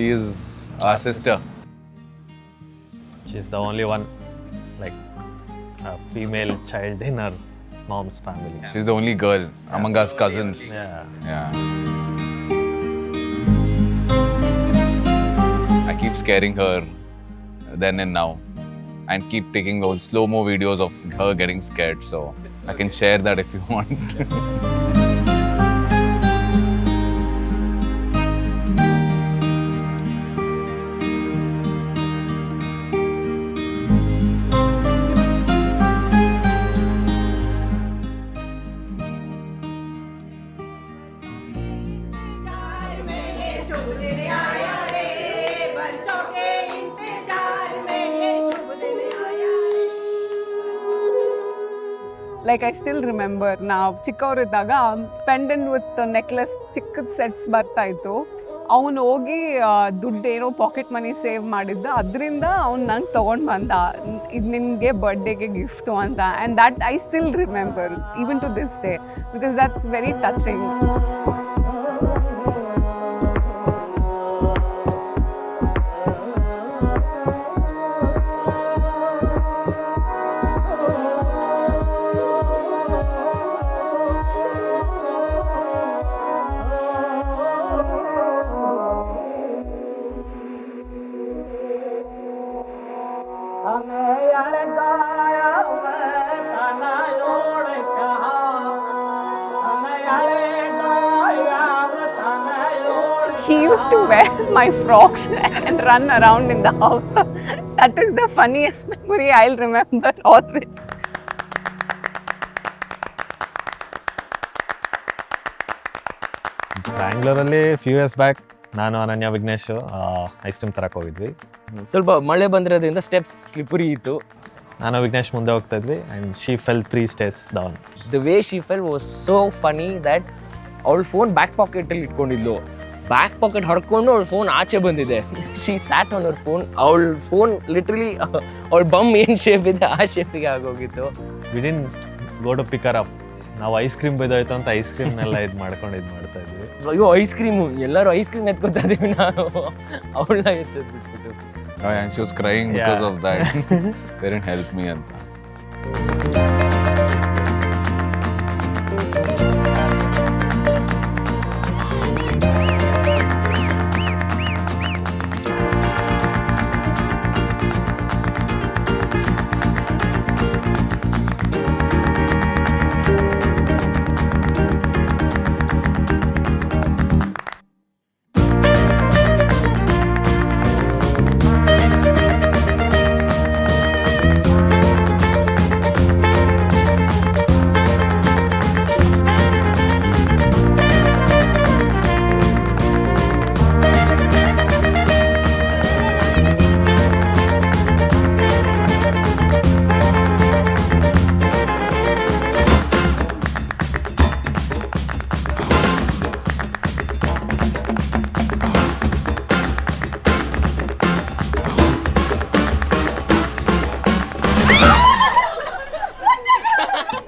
She is our sister. She's the only one, like, a female child in her mom's family. She's the only girl among us cousins. Yeah. I keep scaring her then and now, and keep taking those slow-mo videos of her getting scared. So I can share that if you want. Like I still remember ನಾವು ಚಿಕ್ಕವರಿದ್ದಾಗ pendant with necklace ಚಿಕ್ಕದ sets ಬರ್ತಾ ಇತ್ತು. ಅವನು ಹೋಗಿ ದುಡ್ಡು ಏನೋ pocket money save ಮಾಡಿದ್ದ, ಅದರಿಂದ ಅವ್ನು ನಂಗೆ ತೊಗೊಂಡು ಬಂದ, ಇದು ನಿನಗೆ ಬರ್ಡೇಗೆ ಗಿಫ್ಟು ಅಂತ. And that I still remember even to this day because that's very touching. He used to wear my frocks and run around in the house. That is the funniest memory I'll remember always. ಬ್ಯಾಂಗ್ಳೂರಲ್ಲಿ few years back ನಾನು Ananya Vignesh ice cream ತರಕ್ಕೆ ಹೋಗಿದ್ವಿ. ಸ್ವಲ್ಪ ಮಳೆ ಬಂದಿರೋದ್ರಿಂದ steps slippery ಇತ್ತು. ನಾನು ವಿಘ್ನೇಶ್ ಮುಂದೆ ಹೋಗ್ತಾ ಇದ್ವಿ and she fell 3 stairs down. The way she fell was so funny that ಅವಳ ಫೋನ್ ಬ್ಯಾಕ್ ಪಾಕೆಟಲ್ಲಿ ಇಟ್ಕೊಂಡಿದ್ಲು. ಬ್ಯಾಕ್ ಪಾಕೆಟ್ ಹೊಡ್ಕೊಂಡು ಅವಳ ಫೋನ್ ಆಚೆ ಬಂದಿದೆ. She sat on her phone. ಅವಳ ಫೋನ್ ಲಿಟ್ರಲಿ ಅವಳ ಬಮ್ ಏನು ಶೇಪ್ ಇದೆ ಆ ಶೇಪಿಗೆ ಆಗೋಗಿತ್ತು. We didn't go to pick her up. ನಾವು ಐಸ್ ಕ್ರೀಮ್ ಬಿದ್ದೋಯ್ತು ಅಂತ ಐಸ್ ಕ್ರೀಮ್ನೆಲ್ಲ ಇದು ಮಾಡ್ಕೊಂಡು ಮಾಡ್ತಾ ಇದ್ವಿ. ಅಯ್ಯೋ ಐಸ್ ಕ್ರೀಮು, ಎಲ್ಲರೂ ಐಸ್ ಕ್ರೀಮ್ ಎತ್ಕೊತಾ ಇದೀವಿ ನಾವು. ಅವಳನ್ನ ಎತ್ತದ್ ಬಿಟ್ಬಿಟ್ಟು. And she was crying because of that. They didn't help me anta.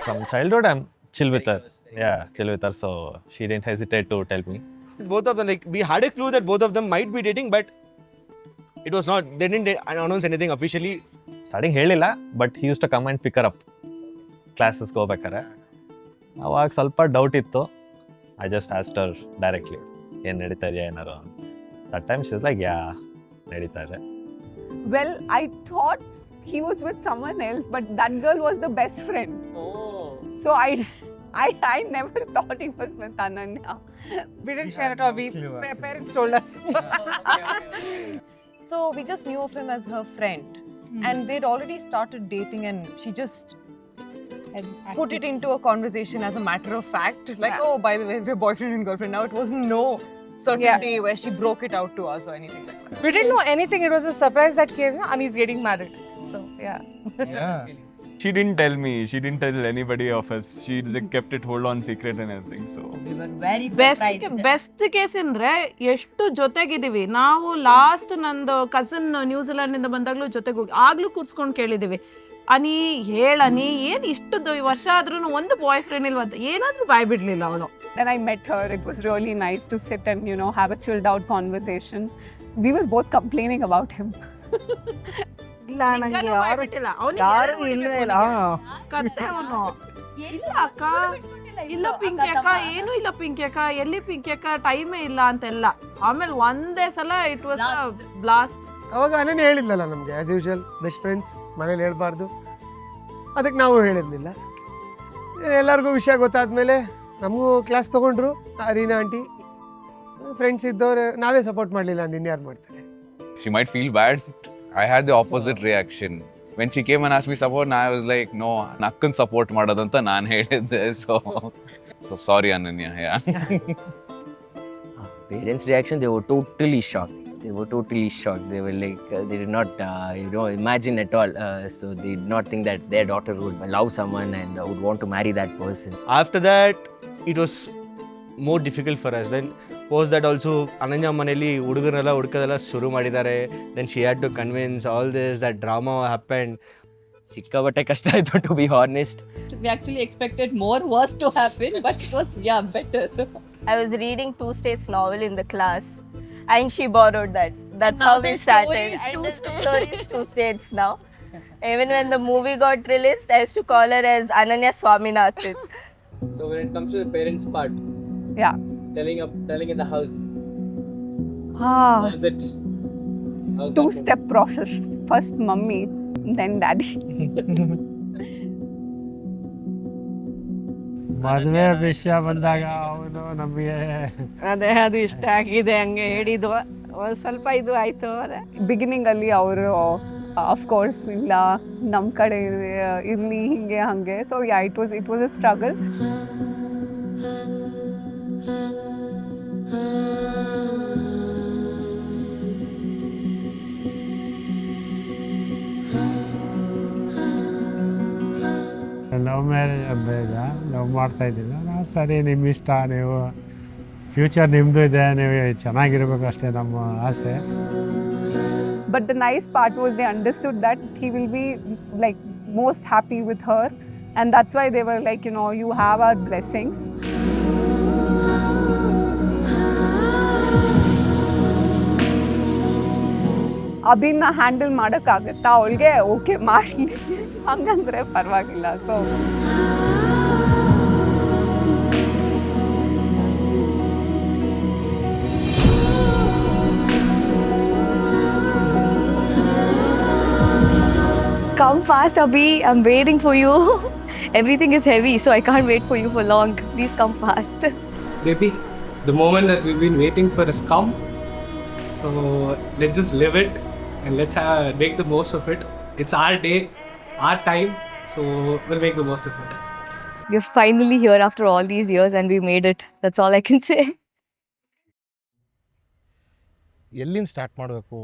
From childhood, I'm chill with her. Yeah, chill with her. So she didn't hesitate to tell me. Both of them, like, we had a clue that both of them might be dating, but it was not. They didn't announce anything officially. Starting ಹೇಳಿಲ್ಲ, but he used to come and pick her up ಕ್ಲಾಸಸ್ಗೆ ಹೋಗ್ಬೇಕಾರೆ. ಅವಾಗ ಸ್ವಲ್ಪ doubt ಇತ್ತು. I just asked her directly, ಏನು ನಡೀತಾ ಇದೆಯಾ ಏನಾರು. That time she is like, yeah ನಡೀತಾ ಇದೆ. Well, I thought he was with someone else, but that girl was the best friend. So I never thought he was with Ananya. We didn't share it, or parents told us. So we just knew of him as her friend, and they'd already started dating, and she just put it into a conversation as a matter of fact, like, oh, by the way, we're boyfriend and girlfriend now. It wasn't no certain day where she broke it out to us or anything like that. We didn't know anything. It was a surprise that came, and he's getting married. So yeah. She didn't tell me. She didn't tell anybody of us. She like, kept it hold on secret and everything. So We were very surprised. Best case ಅಂದ್ರೆ ಎಷ್ಟು ಜೊತೆಗಿದ್ದೀವಿ ನಾವು. Last ನಂದು cousin New Zealand ಇಂದ ಬಂದಾಗ್ಲೂ ಜೊತೆಗೆ ಹೋಗಿ ಆಗ್ಲೂ ಕೂರ್ಸ್ಕೊಂಡು ಕೇಳಿದೀವಿ, ಅನಿ ಹೇಳನಿ ಏನು ಇಷ್ಟು ವರ್ಷ ಆದ್ರೂ ಒಂದು ಬಾಯ್ ಫ್ರೆಂಡ್ ಇಲ್ವಂತ, ಏನಾದ್ರೂ ಬಾಯ್ ಬಿಡ್ಲಿಲ್ಲ ಅವಳು. Then I met her. It was really nice to sit and, have a chilled out conversation. we were both complaining about him. ಇಲ್ಲ ನಂಗೆ ಯಾರು ಇಲ್ಲೇ ಇಲ್ಲ ಕತ್ತೆ ಅವನು ಇಲ್ಲ ಅಕ್ಕ ಇಲ್ಲ ಪಿಂಕಿ ಅಕ್ಕ ಏನೂ ಇಲ್ಲ ಪಿಂಕಿ ಅಕ್ಕ ಎಲ್ಲಿ ಪಿಂಕಿ ಅಕ್ಕ ಟೈಮೇ ಇಲ್ಲ ಅಂತೆಲ್ಲ ಆಮೇಲೆ ಒಂದೇ ಸಲ ಇಟ್ ವಾಸ್ ಬ್ಲಾಸ್ಟ್. ಅವಾಗ ಅನನ್ಯ ಹೇಳಿದ್ಲಲ್ಲ ನಮಗೆ ಆ್ಯಸ್ ಯೂಶುವಲ್ ಬೆಸ್ಟ್ ಫ್ರೆಂಡ್ಸ್ ಮನೇಲಿ ಹೇಳ್ಬಾರ್ದು, ಅದಕ್ಕೆ ನಾವು ಹೇಳಿರಲಿಲ್ಲ. ಎಲ್ಲರಿಗೂ ವಿಷಯ ಗೊತ್ತಾದ್ಮೇಲೆ ನಮಗೂ ಕ್ಲಾಸ್ ತೊಗೊಂಡ್ರು ರೀನಾ ಆಂಟಿ. ಫ್ರೆಂಡ್ಸ್ ಇದ್ದವ್ರು ನಾವೇ ಸಪೋರ್ಟ್ ಮಾಡಲಿಲ್ಲ ಅಂದ್ ಇನ್ಯಾರು ಮಾಡ್ತಾರೆ. She might feel bad. I had the opposite reaction. When she came and asked me support, I was like, no, nakkan support madadanta naan helidde. So sorry Ananya. Yeah. Parents' reaction, they were totally shocked. They were like, they did not, imagine at all. So they did not think that their daughter would love someone and would want to marry that person. After that, it was more difficult for us. Then post that also, Ananya Maneli ಹುಡುಗರೆಲ್ಲ ಹುಡುಕದೆಲ್ಲ ಶುರು ಮಾಡಿದ್ದಾರೆ. Then she had to convince all this, that drama happened. ಸಿಕ್ಕಾಪಟ್ಟೆ ಕಷ್ಟ ಆಯಿತು, to be honest. We actually expected more worse to happen, but it was, better. I was reading Two States novel in the class and she borrowed that. That's And now how we the started. story is And Two the States. story is Two States now. Even when the movie got released, I used to call her as Ananya Swaminathan. So when it comes to the parents part, Yeah. telling in the house, how's it? How's that? Two-step process. First mummy, then daddy. ಮದುವೆ ವಿಷಯ ಬಂದಾಗ ಅವನು ನಮಗೆ ಅದೇ ಅದು ಇಷ್ಟ ಆಗಿದೆ ಹಂಗೆ ಹೇಳಿದ್ದು ಒಂದು ಸ್ವಲ್ಪ ಇದು ಆಯಿತು ಅವರೇ. ಬಿಗಿನಿಂಗ್ ಅಲ್ಲಿ ಅವರು ಅಫ್ಕೋರ್ಸ್ ಇಲ್ಲ ನಮ್ಮ ಕಡೆ ಇರಲಿ ಹಿಂಗೆ ಹಾಗೆ. So it was a struggle. Love marriage ಬೇಗ ಲವ್ ಮಾಡ್ತಾ ಇದ್ದಿಲ್ಲ ನಾವು. ಸರಿ ನಿಮ್ಮ ಇಷ್ಟ, ನೀವು ಫ್ಯೂಚರ್ ನಿಮ್ಮದು ಇದೆ, ನೀವು ಚೆನ್ನಾಗಿರ್ಬೇಕು ಅಷ್ಟೇ ನಮ್ಮ ಆಸೆ. But the nice part was they understood that he will be like most happy with her, and that's why they were like, you have our blessings. ಅಭಿನ ಹ್ಯಾಂಡಲ್ ಮಾಡೋಕ್ಕಾಗತ್ತಾ ಅವಳಿಗೆ? ಓಕೆ ಮಾಡಲಿ ಹಂಗಂದ್ರೆ ಪರವಾಗಿಲ್ಲ. So Come fast, Abhi. I'm waiting for you. Everything is heavy, so I can't wait for you for long. Please come fast. Baby, the moment that we've been waiting for has come. So let's just live it and let's make the most of it. It's our day, our time, so we'll make the most of it. We're finally here after all these years and we made it. That's all I can say. ಎಲ್ಲಿಂದ start ಮಾಡಬೇಕು,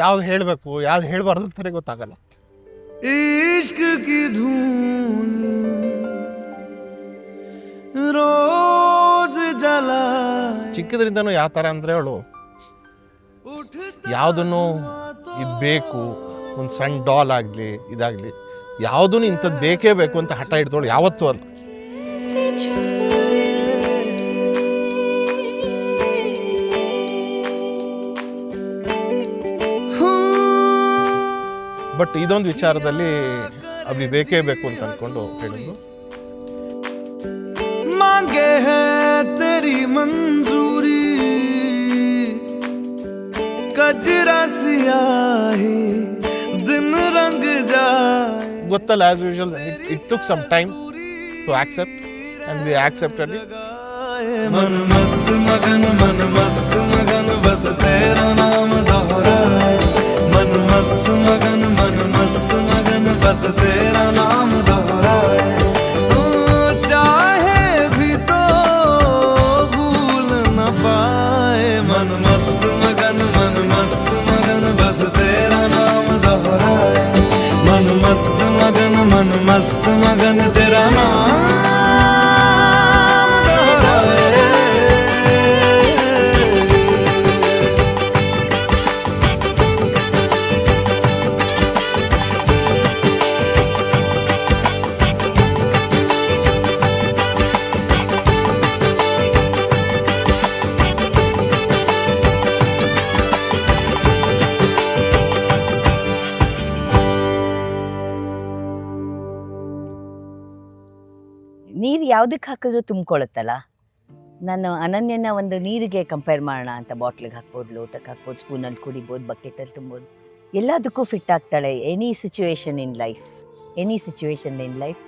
ಯಾವ್ದು ಹೇಳಬೇಕು ಯಾವ್ದು ಹೇಳಬಾರ್ದು ಅಂತಾನೆ ಗೊತ್ತಾಗಲ್ಲ. इश्क की धूल ರೋಜ್ ಜಲಾ. ಚಿಕ್ಕದ್ರಿಂದನೂ ಯಾವ ಥರ ಅಂದರೆ ಅವಳು ಯಾವುದನ್ನು ಇದು ಬೇಕು, ಒಂದು ಸಣ್ಣ ಡಾಲ್ ಆಗಲಿ ಇದಾಗಲಿ ಯಾವುದೂ ಇಂಥದ್ದು ಬೇಕೇ ಬೇಕು ಅಂತ ಹಠ ಹಿಡ್ದೋಳು ಯಾವತ್ತೂ ಅಲ್ಲ. ಬಟ್ ಇದೊಂದು ವಿಚಾರದಲ್ಲಿ ಅಭಿ ಬೇಕೇ ಬೇಕು ಅಂತ ಅಂದ್ಕೊಂಡು ಹೇಳಿದ್ರು. ಮಾಂಗೆ ಹೈ ತೆರಿ ಮಂಜೂರಿ ಕಜ್ರಾ ಸಿಯಾಹಿ ದಿನ ರಂಗ್ ಜಾಯೆ. ಗೊತ್ತಲ್ಲ, as usual it took some time to accept and we accepted it. मन मस्त मगन बस तेरा नाम दोहराए. मन मस्त मगन बस तेरा नाम दोहराए. चाहे भी तो भूल न पाए. मन मस्त मगन बस तेरा नाम दोहराए. मन मस्त मगन तेरा नाम ನೀರು ಯಾವುದಕ್ಕೆ ಹಾಕಿದ್ರೂ ತುಂಬ್ಕೊಳ್ಳುತ್ತಲ್ಲ. ನಾನು ಅನನ್ಯನ ಒಂದು ನೀರಿಗೆ ಕಂಪೇರ್ ಮಾಡೋಣ ಅಂತ, ಬಾಟ್ಲಿಗೆ ಹಾಕ್ಬೋದು, ಲೋಟಕ್ಕೆ ಹಾಕ್ಬೋದು, ಸ್ಪೂನಲ್ಲಿ ಕುಡಿಬೋದು, ಬಕೆಟಲ್ಲಿ ತುಂಬೋದು, ಎಲ್ಲದಕ್ಕೂ ಫಿಟ್ ಆಗ್ತಾಳೆ. Any situation in life.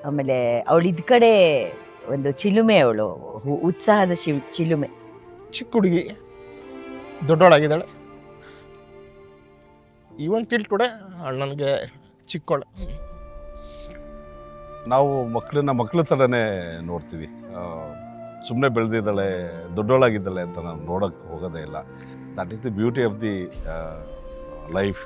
ಆಮೇಲೆ ಅವಳು ಇದ್ ಕಡೆ ಒಂದು ಚಿಲುಮೆ, ಅವಳು ಉತ್ಸಾಹದ ಚಿಲುಮೆ. ಚಿಕ್ಕ ಹುಡುಗಿ ದೊಡ್ಡವಳಾಗಿದ್ದಾಳೆ. ಈವನ್ ಟಿಲ್ ಟುಡೇ ನನಗೆ ಚಿಕ್ಕವಳು. ನಾವು ಮಕ್ಕಳ ಥರನೇ ನೋಡ್ತೀವಿ. ಸುಮ್ಮನೆ ಬೆಳೆದಿದ್ದಾಳೆ, ದೊಡ್ಡವಳಾಗಿದ್ದಾಳೆ ಅಂತ ನಾವು ನೋಡೋಕ್ಕೆ ಹೋಗೋದೇ ಇಲ್ಲ. That is the beauty of the life.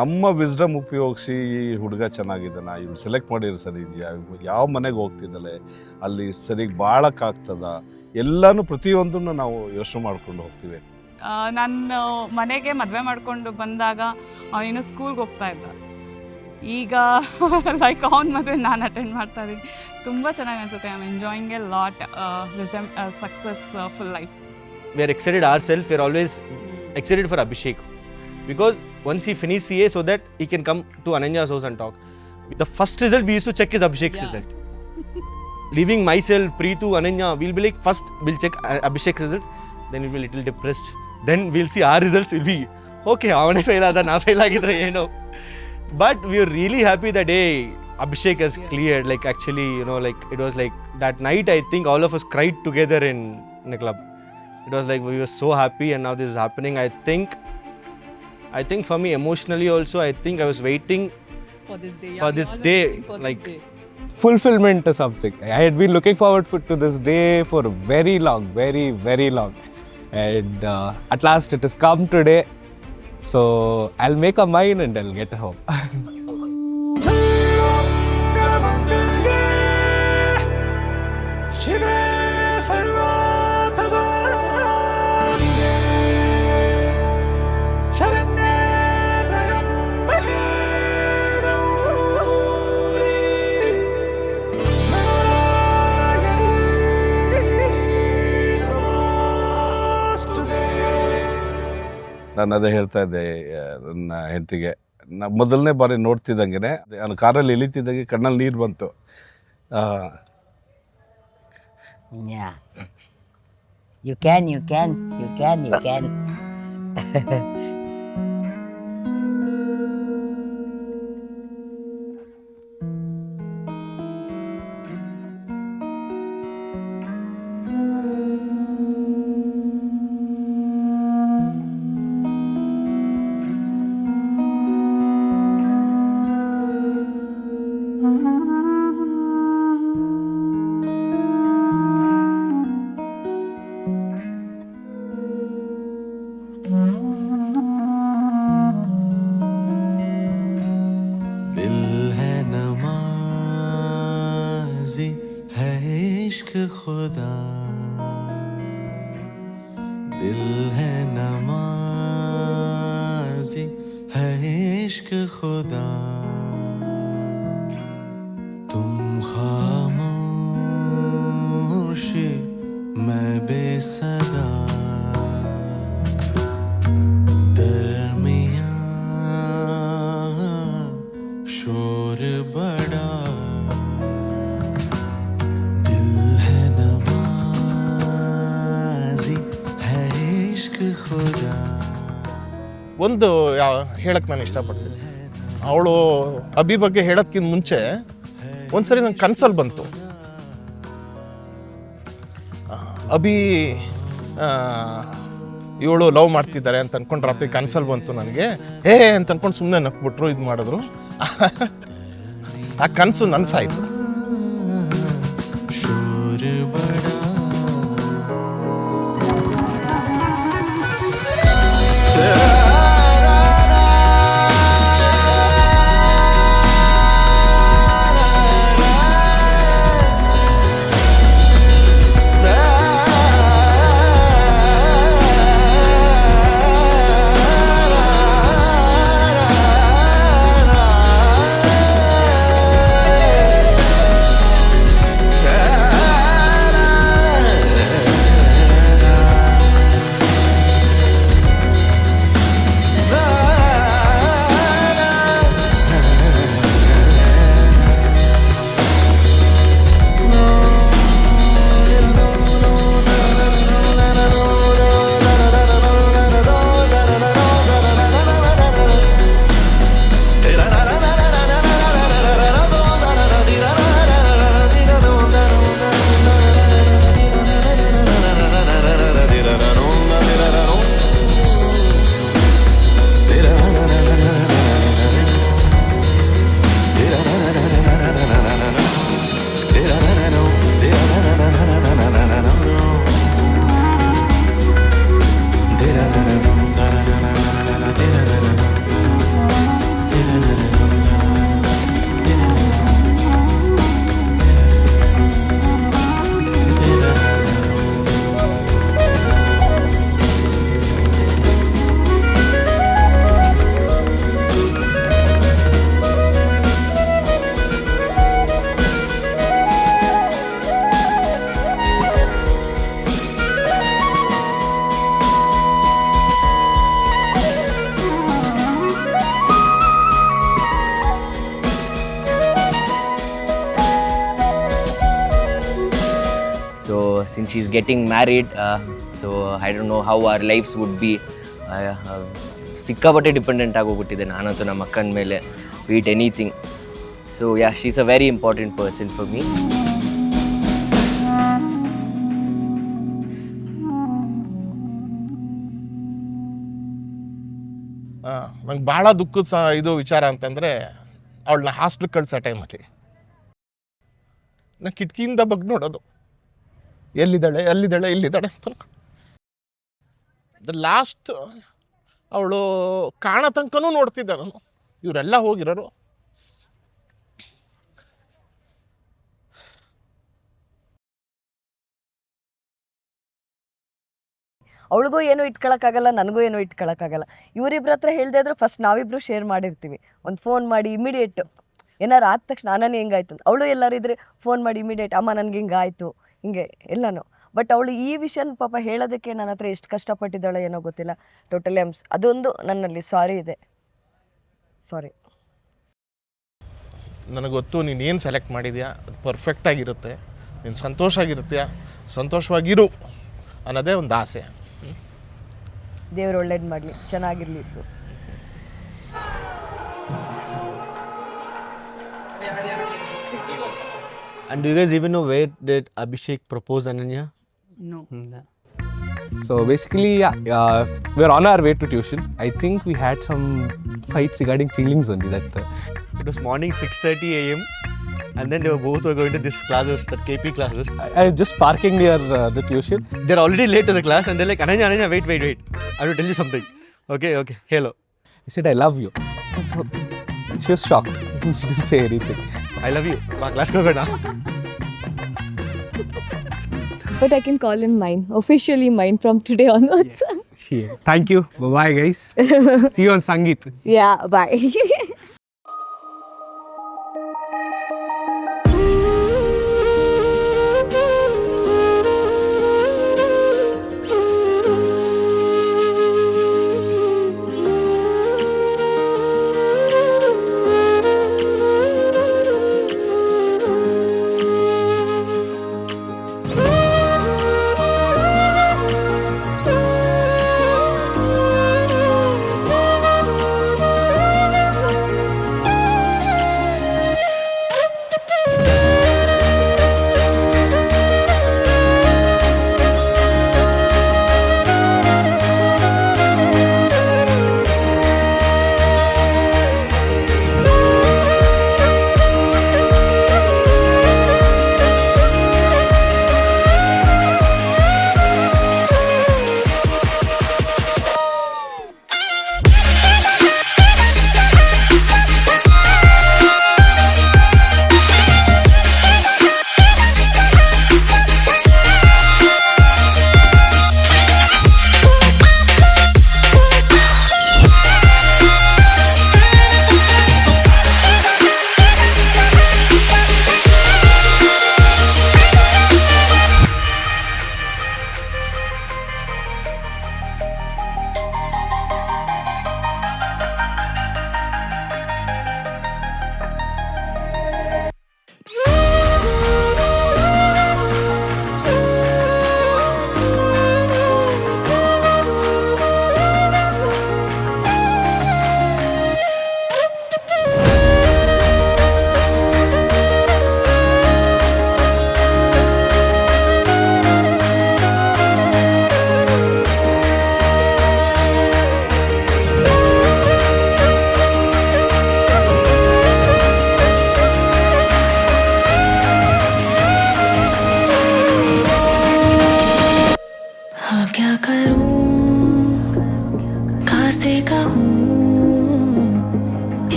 ನಮ್ಮ ವಿಸ್ಡಮ್ ಉಪಯೋಗಿಸಿ ಈ ಹುಡುಗ ಚೆನ್ನಾಗಿದ್ದಾನ, ಇವ್ರು ಸೆಲೆಕ್ಟ್ ಮಾಡಿರೋ ಸರಿ ಇದೆಯಾ, ಯಾವ ಮನೆಗೆ ಹೋಗ್ತಿದ್ದಾಳೆ, ಅಲ್ಲಿ ಸರಿಗೆ ಬಾಳಕ್ಕಾಗ್ತದ, ಎಲ್ಲನೂ ಪ್ರತಿಯೊಂದನ್ನು ನಾವು ಯೋಚನೆ ಮಾಡ್ಕೊಂಡು ಹೋಗ್ತೀವಿ. ನನ್ನ ಮನೆಗೆ ಮದುವೆ ಮಾಡ್ಕೊಂಡು ಬಂದಾಗ ಅವನಿನ್ನು ಸ್ಕೂಲ್ಗೆ ಹೋಗ್ತಾ ಇದ್ದ. ಈಗ ಲೈಕ್ ಅವನ ಮದುವೆ ನಾನು ಅಟೆಂಡ್ ಮಾಡ್ತಾ ಇದ್ದೀನಿ. ತುಂಬ ಚೆನ್ನಾಗಿ ಅನಿಸುತ್ತೆ. I am enjoying A lot wisdom successful life. We are excited ourselves. We are always excited for Abhishek because once he finishes CA, so that he can come to Ananya's house and talk. The first result we used to check is Abhishek's result. Leaving myself, Preetu, Ananya, we'll be like, first we'll check Abhishek's result, then we'll be a little depressed. Then we'll see our results, will be okay, avane fail aada, na fail agidre eno. But we are really happy that hey, Abhishek has cleared. Like actually, you know, like it was like that night I think all of us cried together in the club. It was like we were so happy, and now this is happening. I think for me emotionally also, I think I was waiting For this day. For this day, like Fulfillment or something. I had been looking forward to this day for very long, very long. And at last it has come today. So I'll make a mine and I'll get home. ನಾನು ಅದೇ ಹೇಳ್ತಾ ಇದ್ದೆ ನನ್ನ ಹೆಂಡತಿಗೆ. ಮೊದಲನೇ ಬಾರಿ ನೋಡ್ತಿದ್ದಂಗೆ ನಾನು ಕಾರಲ್ಲಿ ಇಳಿತಿದ್ದಂಗೆ ಕಣ್ಣಲ್ಲಿ ನೀರು ಬಂತು. Yeah. You can. दिल है नमाज़ी है इश्क खुदा, दिल है नमाज़ी है इश्क खुदा, तुम खामोश मैं बेसदा, शोर बड़ा, दिल है नमाज़ी है इश्क खुदा. ಒಂದು ಹೇಳಕ್ಕೆ ನಾನು ಇಷ್ಟಪಡ್ತೀನಿ. ಅವಳು ಅಭಿ ಬಗ್ಗೆ ಹೇಳೋಕ್ಕಿಂತ ಮುಂಚೆ ಒಂದ್ಸರಿ ನಂಗೆ ಕನ್ಸಲ್ಲಿ ಬಂತು, ಅಭಿ ಇವಳು ಲವ್ ಮಾಡ್ತಿದ್ದಾರೆ ಅಂತ ಅನ್ಕೊಂಡು ರಾತ್ರಿ ಕನ್ಸಲ್ಲಿ ಬಂತು ನನಗೆ. ಅಂತ ಅನ್ಕೊಂಡು ಸುಮ್ಮನೆ ನಕ್ಬಿಟ್ರು, ಇದು ಮಾಡಿದ್ರು. ಆ ಕನಸು ನನ್ಸಾಯ್ತು. शोर बड़ा since she's getting married, so I don't know how our lives would be. ಸಿಕ್ಕಾಪಟ್ಟೆ ಡಿಪೆಂಡೆಂಟ್ ಆಗೋಗ್ಬಿಟ್ಟಿದೆ ನಾನಂತೂ ನಮ್ಮ ಅಕ್ಕನ ಮೇಲೆ, beat anything. So yeah, she is a very important person for me. ನಂಗೆ ಭಾಳ ದುಃಖದ ಇದು ವಿಚಾರ ಅಂತಂದರೆ, ಅವಳನ್ನ ಹಾಸ್ಟ್ಲಿಗೆ ಕಳ್ಸೋ ಟೈಮಲ್ಲಿ ನಾನು ಕಿಟಕಿಯಿಂದ ಬಗ್ಗೆ ನೋಡೋದು, ಎಲ್ಲಿದ್ದಾಳೆ ಇಲ್ಲಿದ್ದಾಳೆ ಅಂತ. ದ ಲಾಸ್ಟ್ ಅವಳು ಕಾಣೋ ತನಕನೂ ನೋಡ್ತಿದ್ದೆ ನಾನು, ಇವರೆಲ್ಲ ಹೋಗಿರೋರು. ಅವಳಿಗೂ ಏನೂ ಇಟ್ಕೊಳಕ್ಕಾಗಲ್ಲ, ನನಗೂ ಏನೂ ಇಟ್ಕೊಳಕ್ಕಾಗಲ್ಲ. ಇವರಿಬ್ರ ಹತ್ರ ಹೇಳ್ದೆ ಇದ್ರೆ ಫಸ್ಟ್ ನಾವಿಬ್ರು ಶೇರ್ ಮಾಡಿರ್ತೀವಿ. ಒಂದು ಫೋನ್ ಮಾಡಿ ಇಮಿಡಿಯೇಟ್ ಏನಾರು ಆದ ತಕ್ಷಣ ಅನನ್ಯ ಹಿಂಗಾಯ್ತು ಅಂತ, ಅವಳು ಎಲ್ಲರೂ ಇದ್ರೆ ಫೋನ್ ಮಾಡಿ ಇಮಿಡಿಯೇಟ್ ಅಮ್ಮ ನನಗೆ ಹಿಂಗಾಯ್ತು ಹಿಂಗೆ ಎಲ್ಲನೂ. ಬಟ್ ಅವಳು ಈ ವಿಷಯನ ಪಾಪ ಹೇಳೋದಕ್ಕೆ ನನ್ನ ಹತ್ರ ಎಷ್ಟು ಕಷ್ಟಪಟ್ಟಿದ್ದಾಳೆ ಏನೋ ಗೊತ್ತಿಲ್ಲ. ಟೋಟಲಿ ಅದೊಂದು ನನ್ನಲ್ಲಿ ಸಾರಿ ಇದೆ, ಸಾರಿ. ನನಗೆ ಗೊತ್ತು ನೀನು ಏನು ಸೆಲೆಕ್ಟ್ ಮಾಡಿದ್ಯಾ ಅದು ಪರ್ಫೆಕ್ಟಾಗಿರುತ್ತೆ, ನೀನು ಸಂತೋಷವಾಗಿರು ಅನ್ನೋದೇ ಒಂದು ಆಸೆ. ದೇವ್ರು ಒಳ್ಳೇದು ಮಾಡಲಿ, ಚೆನ್ನಾಗಿರಲಿ ಇಬ್ಬರು. And do you guys even know where did Abhishek propose Ananya? No. So basically, we're on our way to tuition. I think we had some fights regarding feelings only. That It was morning 6:30 a.m. and then they were both going to this classes, that KP classes. I was just parking near the tuition. They're already late to the class and they're like, Ananya, wait. I will tell you something. Okay, hello. I said, I love you. She was shocked. She didn't say anything. I love you. Class go na. But I can call him mine, officially mine from today onwards. Thank you. Bye guys. See you on Sangeet. Yeah, bye.